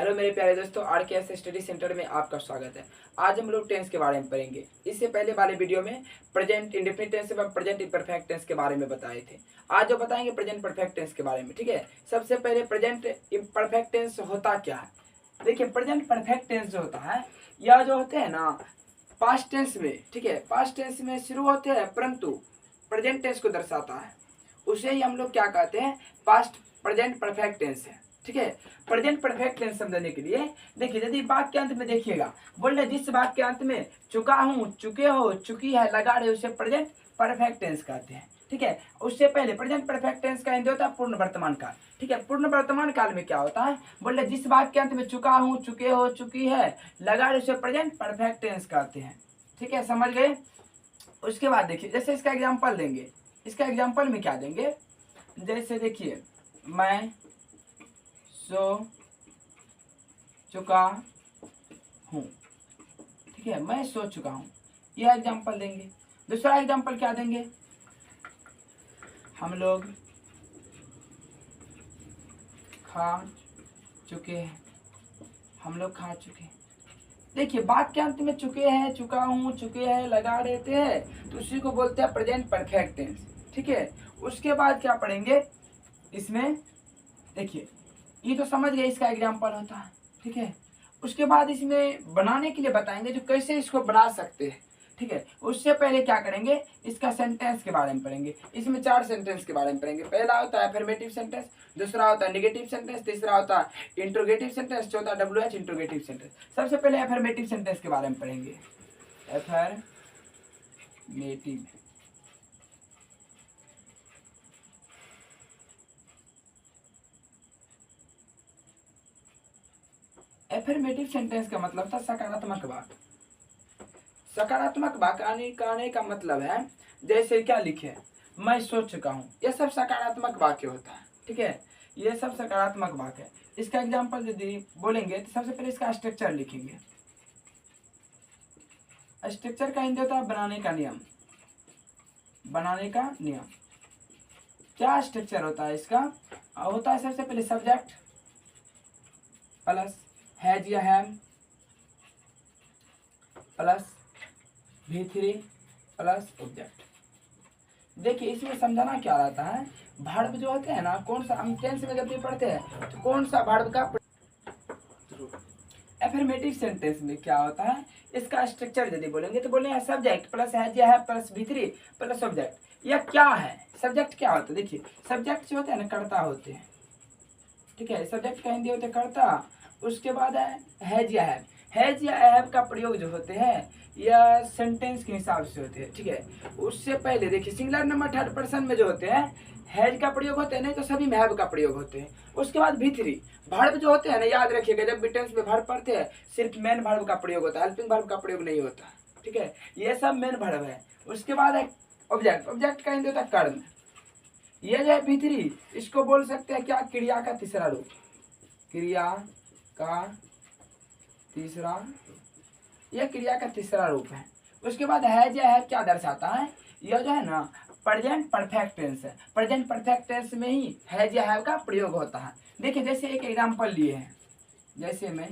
Hello मेरे प्यारे दोस्तों, RKS स्टडी सेंटर में आपका स्वागत है। आज हम लोग टेंस के बारे में पढ़ेंगे। इससे पहले वाले वीडियो में प्रेजेंट इंडेफिनिट टेंस एवं प्रेजेंट इम्परफेक्ट टेंस के बारे में बताए थे। आज जो बताएंगे प्रेजेंट परफेक्ट टेंस के बारे में। ठीक है, सबसे पहले प्रेजेंट इम्परफेक्ट टेंस होता क्या है। देखिए, प्रेजेंट परफेक्ट टेंस जो होता है, यह जो होते हैं ना पास्ट टेंस में, ठीक है, पास्ट टेंस में शुरू होते हैं परंतु प्रेजेंट टेंस को दर्शाता है। उसे ही हम लोग क्या कहते हैं, पास्ट प्रेजेंट परफेक्ट टेंस है। ठीक है, प्रेजेंट परफेक्ट टेंस समझने के लिए देखिए, यदि वाक्य के अंत में देखिएगा, बोल रहे जिस वाक्य के अंत में चुका हूं, चुके हो, चुकी है लगा रहे, उसे प्रेजेंट परफेक्ट टेंस कहते हैं। ठीक है, उससे पहले प्रेजेंट परफेक्ट टेंस का हिंदी होता है पूर्ण वर्तमान काल। ठीक है, पूर्ण वर्तमान काल में क्या होता है, बोल रहे जिस वाक्य के अंत में चुका हूं, चुके हो, चुकी है लगा रहे, उसे प्रेजेंट परफेक्ट टेंस कहते हैं। ठीक है, समझ गए। उसके बाद देखिए, जैसे इसका एग्जाम्पल देंगे, इसका एग्जाम्पल में क्या देंगे, जैसे देखिए, मैं सो चुका हूँ। ठीक है, मैं सो चुका हूँ, यह एग्जाम्पल देंगे। दूसरा एग्जाम्पल क्या देंगे, हम लोग खा चुके हैं, हम लोग खा चुके हैं। देखिए, वाक्य के अंत में चुके हैं, चुका हूँ, चुके हैं लगा देते हैं, तो उसी को बोलते हैं प्रेजेंट परफेक्ट टेंस। ठीक है, उसके बाद क्या पढ़ेंगे इसमें, देखिए ये तो समझ गए, इसका एग्जाम्पल होता है। ठीक है, उसके बाद इसमें बनाने के लिए बताएंगे जो कैसे इसको बना सकते हैं। ठीक है, उससे पहले क्या करेंगे, इसका सेंटेंस के बारे में पढ़ेंगे। इसमें 4 सेंटेंस के बारे में पढ़ेंगे। पहला होता है अफर्मेटिव सेंटेंस, दूसरा होता है नेगेटिव सेंटेंस, तीसरा होता है इंट्रोगेटिव सेंटेंस, चौथा WH इंट्रोगेटिव सेंटेंस। सबसे पहले अफर्मेटिव सेंटेंस के बारे में पढ़ेंगे। अफर्मेटिव, एफर्मेटिव सेंटेंस का मतलब था सकारात्मक वाक्य। सकारात्मक वाक्य आने का मतलब है, जैसे क्या लिखे, मैं सोच चुका हूँ, यह सब सकारात्मक वाक्य होता है। ठीक है, ये सब सकारात्मक वाक्य है। इसका एग्जाम्पल यदि बोलेंगे तो सबसे पहले इसका स्ट्रक्चर लिखेंगे। स्ट्रक्चर का हिंदी होता है बनाने का नियम। बनाने का नियम क्या स्ट्रक्चर होता है इसका, होता है सबसे पहले सब्जेक्ट प्लस हैज या हैम प्लस V3 प्लस ऑब्जेक्ट। देखिए, इसमें समझाना क्या रहता है, वर्ब जो होते हैं ना, कौन सा हम टेंस में जब भी पढ़ते हैं तो कौन सा वर्ब का एफर्मेटिव सेंटेंस में क्या होता है, इसका स्ट्रक्चर यदि बोलेंगे तो बोलेंगे सब्जेक्ट प्लस हैज या है प्लस V3 प्लस ऑब्जेक्ट। यह क्या है, सब्जेक्ट क्या होता है, देखिए सब्जेक्ट जो होते हैं ना कर्ता होते हैं। ठीक है, सब्जेक्ट का हिंदी होते हैं कर्ता। उसके बाद है हैज या हैव। हैज या हैव का प्रयोग जो होते हैं यह सेंटेंस के हिसाब से होते हैं। ठीक है, उससे पहले देखिए सिंगुलर नंबर थर्ड पर्सन में जो होते हैं हैज का प्रयोग होते हैं, नहीं तो सभी में हैव का प्रयोग होते हैं। उसके बाद V3 वर्ब जो होते हैं ना, याद रखिएगा जब भी टेंस में वर्ब पढ़ते हैं सिर्फ मेन वर्ब का प्रयोग होता है, हेल्पिंग वर्ब का प्रयोग नहीं होता। ठीक है, ये सब मेन वर्ब है। उसके बाद है ऑब्जेक्ट। ऑब्जेक्ट का हिंदी होता है कर्म। ये जो है V3, इसको बोल सकते हैं क्या, क्रिया का तीसरा रूप। क्रिया का तीसरा, यह क्रिया का तीसरा रूप है। उसके बाद हैज या हैव क्या दर्शाता है, यह जो है ना प्रेजेंट परफेक्ट टेंस है। प्रेजेंट परफेक्ट टेंस में ही हैज या हैव का प्रयोग होता है। देखिए, जैसे एक एग्जांपल लिए हैं, जैसे मैं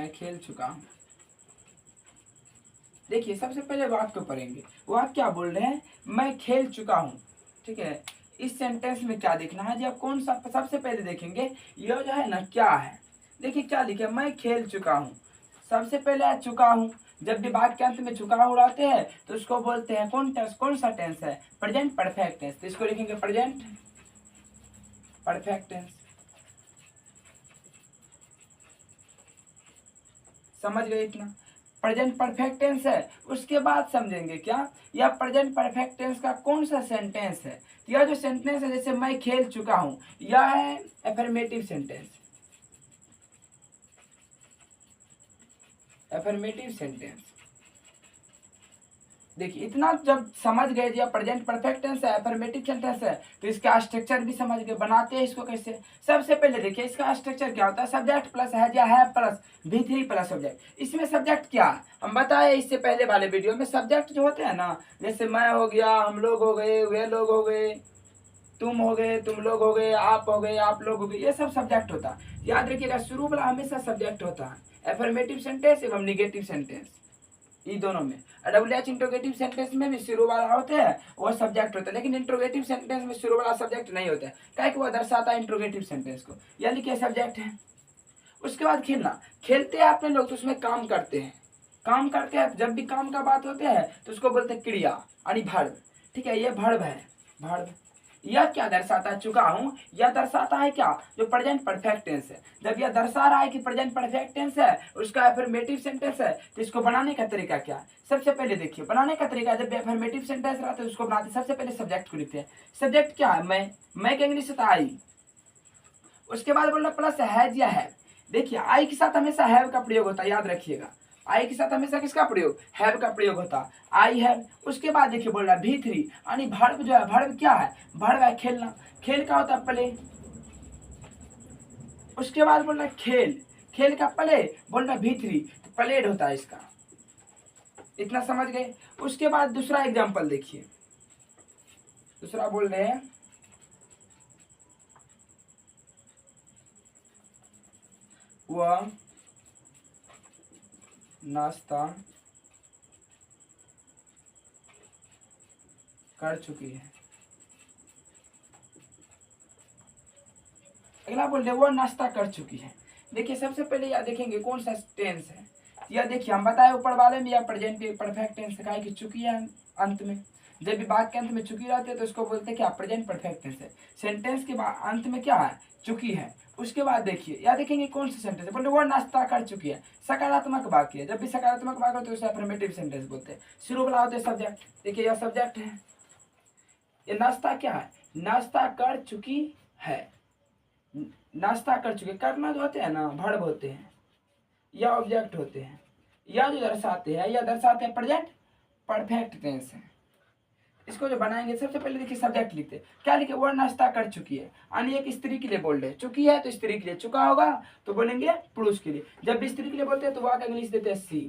खेल चुका हूं। देखिए, सबसे पहले वाक्य को पढ़ेंगे। वाक्य क्या बोल रहे हैं, मैं खेल चुका हूं। ठीक है, इस सेंटेंस में क्या देखना है, जब कौन सा सबसे पहले देखेंगे, यह जो है ना क्या है। देखिए क्या लिखे, मैं खेल चुका हूं। सबसे पहले आ चुका हूं। जब भी वाक्य के अंत में चुका हूं रहते हैं तो उसको बोलते हैं कौन सा टेंस है, प्रेजेंट परफेक्ट टेंस। तो इसको लिखेंगे प्रेजेंट परफेक्ट टेंस। समझ गए इतना, प्रेजेंट परफेक्ट टेंस है। उसके बाद समझेंगे क्या, यह प्रेजेंट परफेक्ट टेंस का कौन सा सेंटेंस है। यह जो सेंटेंस है, जैसे मैं खेल चुका हूं, यह है एफर्मेटिव सेंटेंस। एफर्मेटिव सेंटेंस देखिए इतना जब समझ गए या प्रेजेंट परफेक्ट टेंस है, अफर्मेटिव सेंटेंस है, तो इसका स्ट्रक्चर भी समझ गए। बनाते हैं इसको कैसे। सबसे पहले देखिए इसका स्ट्रक्चर क्या होता है। सब्जेक्ट प्लस हैज या है प्लस V3 प्लस सब्जेक्ट। इसमें सब्जेक्ट क्या है हम बताए इससे पहले वाले वीडियो में। सब्जेक्ट जो होते हैं ना, जैसे मैं हो गया, हम लोग हो गए, वे लोग हो गए, तुम हो गए, तुम लोग हो गए, आप हो गए, आप लोग हो गए, ये सब सब्जेक्ट होता है। याद रखिएगा शुरू वाला हमेशा सब्जेक्ट होता है। अफर्मेटिव सेंटेंस एवं निगेटिव सेंटेंस, ये दोनों में। WH इंट्रोगेटिव सेंटेंस में भी शुरू वाला होते हैं, वो सब्जेक्ट होता है। लेकिन इंट्रोगेटिव सेंटेंस में शुरू वाला सब्जेक्ट नहीं होता है, क्या कि वो दर्शाता है इंट्रोगेटिव सेंटेंस को, यानी कि सब्जेक्ट है। उसके बाद खेलना। खेलते हैं अपने लोग तो उसमें काम करते हैं। काम करते हैं, जब भी काम का बात होते हैं तो उसको बोलते हैं क्रिया यानी भर्ब। ठीक है, ये भर्ब है। भर्ब यह क्या दर्शाता है, चुका हूं, यह दर्शाता है क्या, जो प्रेजेंट परफेक्ट टेंस है। जब यह दर्शा रहा है कि प्रेजेंट परफेक्ट टेंस है, उसका अफर्मेटिव सेंटेंस है, तो इसको बनाने का तरीका क्या है। सबसे पहले देखिए बनाने का तरीका, जब अफर्मेटिव सेंटेंस रहता है उसको बनाते सबसे पहले सब्जेक्ट को लिखते हैं। सब्जेक्ट क्या है, मैं के इंग्लिश होता है आई। उसके बाद बोलना प्लस हैज या है। देखिए आई के साथ हमेशा हैव का प्रयोग होता है, याद रखिएगा। आई के साथ हमेशा किसका प्रयोग, हैव का प्रयोग होता है, आई हैव। उसके बाद देखिए बोल रहा है V3 यानी वर्ब जो है, वर्ब क्या है, वर्ब है खेलना। खेल का होता है प्ले। उसके बाद बोल रहा है खेल, खेल का प्ले, बोल रहा है V3, तो प्लेड होता है इसका। इतना समझ गए। उसके बाद दूसरा एग्जाम्पल देखिए, दूसरा बोल रहे हैं वह नाश्ता कर चुकी है। अगला बोल रहे वो नाश्ता कर चुकी है। देखिए सबसे पहले यह देखेंगे कौन सा टेंस है। यह देखिए हम बताए ऊपर वाले में, यह प्रेजेंट परफेक्ट टेंस है कि चुकी है अंत में। जब भी बात के अंत में चुकी रहती है तो उसको बोलते हैं क्या, प्रेजेंट परफेक्ट टेंस है। सेंटेंस के बाद अंत में क्या है, चुकी है। उसके बाद देखिए या देखेंगे कौन सा सेंटेंस है, बोले वो नाश्ता कर चुकी है, सकारात्मक वाक्य है। जब भी सकारात्मक वाक्य होता है उसे अफर्मेटिव सेंटेंस बोलते हैं। शुरू वाला होते हैं सब्जेक्ट। देखिए यह सब्जेक्ट है। ये नाश्ता क्या है, नाश्ता कर चुकी है। नाश्ता कर चुके, करना जो होते हैं ना वर्ब होते हैं या ऑब्जेक्ट होते हैं, या जो दर्शाते हैं, या दर्शाते हैं प्रेजेंट परफेक्ट टेंस है। इसको जो बनाएंगे सबसे पहले देखिए सब्जेक्ट लिखते हैं। क्या लिखे, वो नाश्ता कर चुकी है यानी एक स्त्री के लिए बोल रहे हैं। चुकी है तो स्त्री के लिए, चुका होगा तो बोलेंगे पुरुष के लिए। जब भी स्त्री के लिए बोलते हैं तो वह का इंग्लिश देते हैं सी।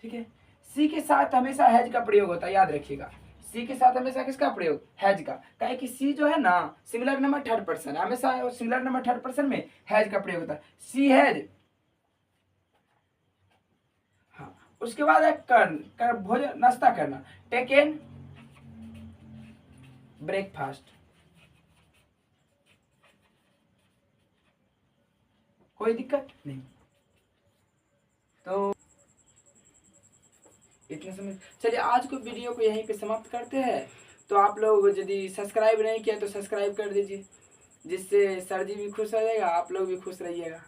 ठीक है, सी के साथ हमेशा हैज का प्रयोग होता है, याद रखिएगा। सी के साथ हमेशा किसका प्रयोग, हैज का। क्या कि सी जो है ना सिंगुलर नंबर थर्ड पर्सन है, हमेशा सिंगुलर नंबर थर्ड पर्सन में हैज का प्रयोग होता है। सी हैज। हाँ, उसके बाद है कर भोजन नाश्ता करना, टेकन ब्रेकफास्ट। कोई दिक्कत नहीं। तो इतने समझ। चलिए आज को वीडियो को यहीं पे समाप्त करते हैं। तो आप लोग यदि सब्सक्राइब नहीं किया तो सब्सक्राइब कर दीजिए, जिससे सर जी भी खुश हो जाएगा, आप लोग भी खुश रहिएगा।